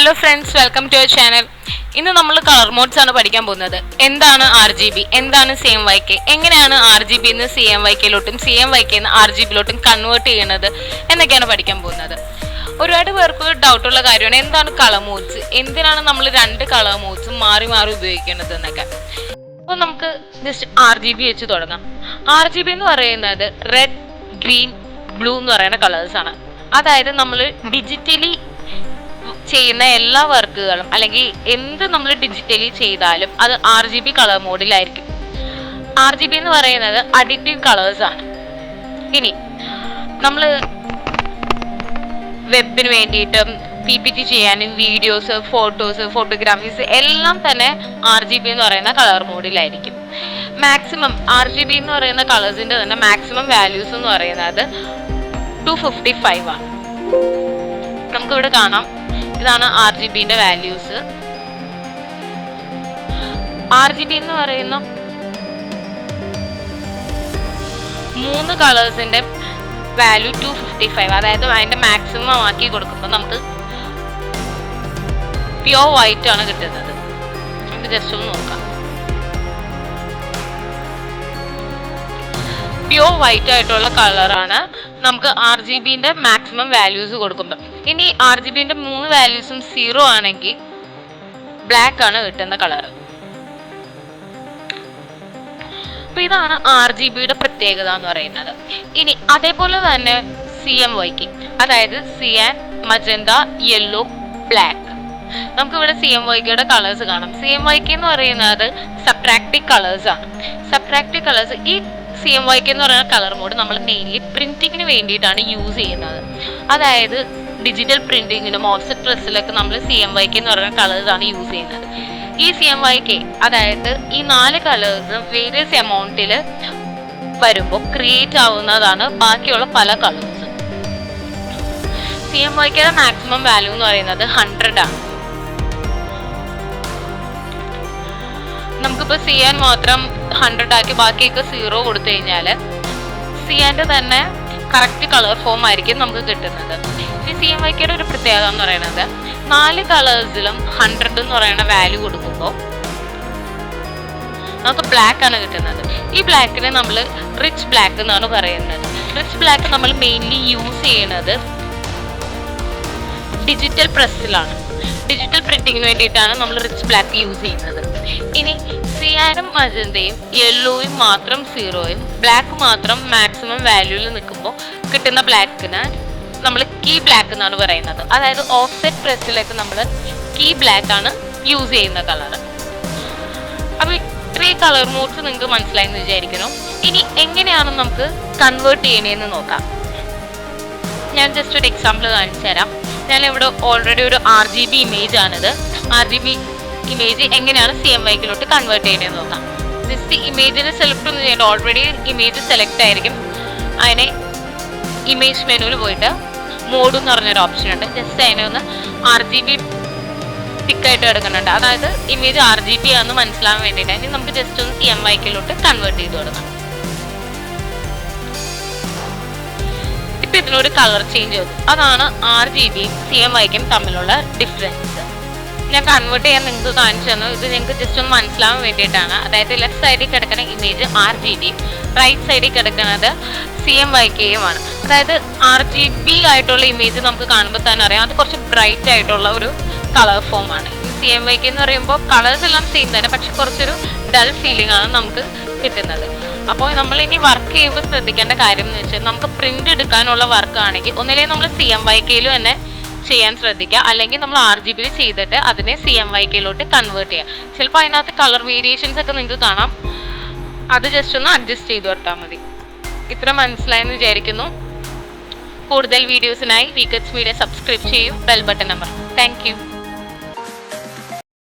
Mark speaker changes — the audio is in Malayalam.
Speaker 1: Hello friends, welcome to your channel. ഇന്ന് നമ്മൾ കളർ മോഡ്സ് ആണ് പഠിക്കാൻ പോകുന്നത്. എന്താണ് RGB, എന്താണ് CMYK, എങ്ങനെയാണ് RGB നിന്ന് CMYK-ലോട്ടും CMYK-ന്ന് RGB-ലോട്ടും കൺവേർട്ട് ചെയ്യുന്നത് എന്നൊക്കെയാണ് പഠിക്കാൻ പോകുന്നത്. ഒരുപാട് പേർക്ക് ഡൗട്ടുള്ള കാര്യമാണ് എന്താണ് കളർ മോഡ്സ്, എന്തിനാണ് നമ്മൾ രണ്ട് കളർ മോഡ്സും മാറി മാറി ഉപയോഗിക്കുന്നത് എന്നൊക്കെ. അപ്പോൾ നമുക്ക് ജസ്റ്റ് RGB വെച്ച് തുടങ്ങാം. RGB എന്ന് പറയുന്നത് റെഡ്, ഗ്രീൻ, ബ്ലൂ എന്ന് പറയുന്ന കളേഴ്സാണ്. അതായത് നമ്മൾ ഡിജിറ്റലി ചെയ്യുന്ന എല്ലാ വർക്കുകളും അല്ലെങ്കിൽ എന്ത് നമ്മൾ ഡിജിറ്റലി ചെയ്താലും അത് RGB കളർ മോഡിലായിരിക്കും. RGB എന്ന് പറയുന്നത് അഡിറ്റീവ് കളേഴ്സാണ്. ഇനി നമ്മൾ വെബിന് വേണ്ടിയിട്ടും PPT ചെയ്യാനും വീഡിയോസ്, ഫോട്ടോസ്, ഫോട്ടോഗ്രാഫീസ് എല്ലാം തന്നെ RGB എന്ന് പറയുന്ന കളർ മോഡിലായിരിക്കും. മാക്സിമം RGB എന്ന് പറയുന്ന കളേഴ്സിൻ്റെ തന്നെ മാക്സിമം വാല്യൂസ് എന്ന് പറയുന്നത് 255 ആണ്. നമുക്കിവിടെ കാണാം, ഇതാണ് RGBന്റെ വാല്യൂസ്. RGB എന്ന് പറയുന്ന 3 കളേഴ്സിന്റെ വാല്യൂ 255, അതായത് അതിന്റെ മാക്സിമം ആക്കി കൊടുക്കുമ്പോൾ നമുക്ക് പ്യോർ വൈറ്റ് ആണ് കിട്ടുന്നത്. നമുക്ക് ജസ്റ്റ് ഒന്ന് നോക്കാം. പ്യോർ വൈറ്റ് ആയിട്ടുള്ള കളറാണ് നമുക്ക് RGBന്റെ മാക്സിമം വാല്യൂസ് കൊടുക്കുമ്പോൾ. ഇനി RGBന്റെ 3 വാല്യൂസും 0 ആണെങ്കിൽ ബ്ലാക്ക് ആണ് കിട്ടുന്ന കളർ. അപ്പൊ ഇതാണ് RGBയുടെ പ്രത്യേകത എന്ന് പറയുന്നത്. ഇനി അതേപോലെ തന്നെ CMYK, അതായത് സിയാൻ, മജന്ത, യെല്ലോ, ബ്ലാക്ക്. നമുക്കിവിടെ CMYKയുടെ കളേഴ്സ് കാണാം. CMYK എന്ന് പറയുന്നത് സബ്ട്രാക്റ്റീവ് കളേഴ്സ് ആണ്. സബ്ട്രാക്റ്റീവ് കളേഴ്സ്, ഈ CMYK എന്ന് പറയുന്ന കളർ മോഡ് നമ്മൾ മെയിൻലി പ്രിന്റിങ്ങിന് വേണ്ടിയിട്ടാണ് യൂസ് ചെയ്യുന്നത്. അതായത് ഡിജിറ്റൽ പ്രിന്റിങ്ങിനും ഓഫ്സെറ്റ് പ്രസ്സിലൊക്കെ നമ്മൾ CMYK എന്ന് പറയുന്ന കളേഴ്സാണ് യൂസ് ചെയ്യുന്നത്. ഈ CMYK, അതായത് ഈ 4 കളേഴ്സും വേരിയസ് എമൗണ്ടിൽ വരുമ്പോൾ ക്രിയേറ്റ് ആവുന്നതാണ് ബാക്കിയുള്ള പല കളേഴ്സും. CMYKയുടെ മാക്സിമം വാല്യൂ എന്ന് പറയുന്നത് 100 ആണ്. നമുക്കിപ്പോൾ സിയാൻ മാത്രം 100 ആക്കി ബാക്കിയൊക്കെ 0 കൊടുത്തു കഴിഞ്ഞാൽ സിയാൻ്റെ തന്നെ കറക്റ്റ് കളർ ഫോം ആയിരിക്കും നമുക്ക് കിട്ടുന്നത്. ഈ CMYKയുടെ ഒരു പ്രത്യേകത എന്ന് പറയുന്നത് 4 കളേഴ്സിലും 100 എന്ന് പറയുന്ന വാല്യൂ കൊടുക്കുമ്പോൾ നമുക്ക് ബ്ലാക്ക് ആണ് കിട്ടുന്നത്. ഈ ബ്ലാക്കിനെ നമ്മൾ റിച്ച് ബ്ലാക്ക് എന്നാണ് പറയുന്നത്. റിച്ച് ബ്ലാക്ക് നമ്മൾ മെയിൻലി യൂസ് ചെയ്യുന്നത് ഡിജിറ്റൽ പ്രസ്സിലാണ്. ഡിജിറ്റൽ പ്രിന്റിങ്ങിന് വേണ്ടിയിട്ടാണ് നമ്മൾ റിച്ച് ബ്ലാക്ക് യൂസ് ചെയ്യുന്നത്. ഇനി സിയാനും മജന്തയും യെല്ലോയും മാത്രം 0യും ബ്ലാക്ക് മാത്രം മാക്സിമം വാല്യൂവിൽ നിൽക്കുമ്പോൾ കിട്ടുന്ന ബ്ലാക്കിന് നമ്മൾ കീ ബ്ലാക്ക് എന്നാണ് പറയുന്നത്. അതായത് ഓഫ്സെറ്റ് പ്രസ്സിലേക്ക് നമ്മൾ കീ ബ്ലാക്ക് ആണ് യൂസ് ചെയ്യുന്ന കളർ. അപ്പോൾ ഇത്രയും കളർ മോഡ്സ് നിങ്ങൾക്ക് മനസ്സിലായെന്ന് വിചാരിക്കുന്നു. ഇനി എങ്ങനെയാണ് നമുക്ക് കൺവേർട്ട് ചെയ്യണേന്ന് നോക്കാം. ഞാൻ ജസ്റ്റ് ഒരു എക്സാമ്പിൾ കാണിച്ചു തരാം. ഞാനിവിടെ ഓൾറെഡി ഒരു RGB ഇമേജ് ആണിത്. RGB ഇമേജ് എങ്ങനെയാണ് CMYK-ലോട്ട് കൺവേർട്ട് ചെയ്യണമെന്ന് നോക്കാം. ജസ്റ്റ് ഇമേജിനെ സെലക്ട് ഒന്നും ചെയ്യേണ്ട, ഓൾറെഡി ഇമേജ് സെലക്ട് ആയിരിക്കും. അതിനെ ഇമേജ് മെനുവിൽ പോയിട്ട് മോഡ് എന്ന് പറഞ്ഞൊരു ഓപ്ഷൻ ഉണ്ട്. ജസ്റ്റ് അതിനെ ഒന്ന് RGB ടിക്കായിട്ട് എടുക്കുന്നുണ്ട്. അതായത് ഇമേജ് RGB ആണെന്ന് മനസ്സിലാവാൻ വേണ്ടിയിട്ട് ഇനി നമുക്ക് ജസ്റ്റ് ഒന്ന് CMYK-ലോട്ട് കൺവേർട്ട് ചെയ്ത് കൊടുക്കാം. ഇപ്പം ഇതിനൊരു കളർ ചേഞ്ച് ചെയ്തു. അതാണ് RGBയും CMYKയും തമ്മിലുള്ള ഡിഫറൻസ്. ഞാൻ കൺവേർട്ട് ചെയ്യാൻ നിങ്ങൾക്ക് കാണിച്ചു തന്നു. ഇത് നിങ്ങൾക്ക് ജസ്റ്റ് ഒന്ന് മനസ്സിലാവാൻ വേണ്ടിയിട്ടാണ്. അതായത് ലെഫ്റ്റ് സൈഡിൽ കിടക്കുന്ന ഇമേജ് RGBയും റൈറ്റ് സൈഡിൽ കിടക്കുന്നത് CMYKയുമാണ്. അതായത് RGB ആയിട്ടുള്ള ഇമേജ് നമുക്ക് കാണുമ്പോൾ തന്നെ അറിയാം അത് കുറച്ച് ബ്രൈറ്റ് ആയിട്ടുള്ള ഒരു കളർ ഫോമാണ്. CMYK എന്ന് പറയുമ്പോൾ കളേഴ്സ് എല്ലാം സെയിം തന്നെ, പക്ഷെ കുറച്ചൊരു ഡൾ ഫീലിംഗ് ആണ് നമുക്ക് കിട്ടുന്നത്. അപ്പോൾ നമ്മൾ ഇനി വർക്ക് ചെയ്യുമ്പോൾ ശ്രദ്ധിക്കേണ്ട കാര്യം എന്ന് വെച്ചാൽ നമുക്ക് പ്രിന്റ് എടുക്കാനുള്ള വർക്ക് ആണെങ്കിൽ ഒന്നില്ലെങ്കിൽ നമ്മൾ CMYKയിൽ തന്നെ ചെയ്യാൻ ശ്രദ്ധിക്കുക, അല്ലെങ്കിൽ നമ്മൾ RGBയിൽ ചെയ്തിട്ട് അതിനെ CMYK-ലോട്ട് കൺവേർട്ട് ചെയ്യുക. ചിലപ്പോൾ അതിനകത്ത് കളർ വേരിയേഷൻസ് ഒക്കെ നിങ്ങൾക്ക് കാണാം. അത് ജസ്റ്റ് ഒന്ന് അഡ്ജസ്റ്റ് ചെയ്ത് കൊടുത്താൽ മതി. ഇത്ര മനസ്സിലായെന്ന് വിചാരിക്കുന്നു. കൂടുതൽ വീഡിയോസിനായി വീക്കറ്റ്സ് മീഡിയ സബ്സ്ക്രൈബ് ചെയ്യൂ, bell button number. Thank you.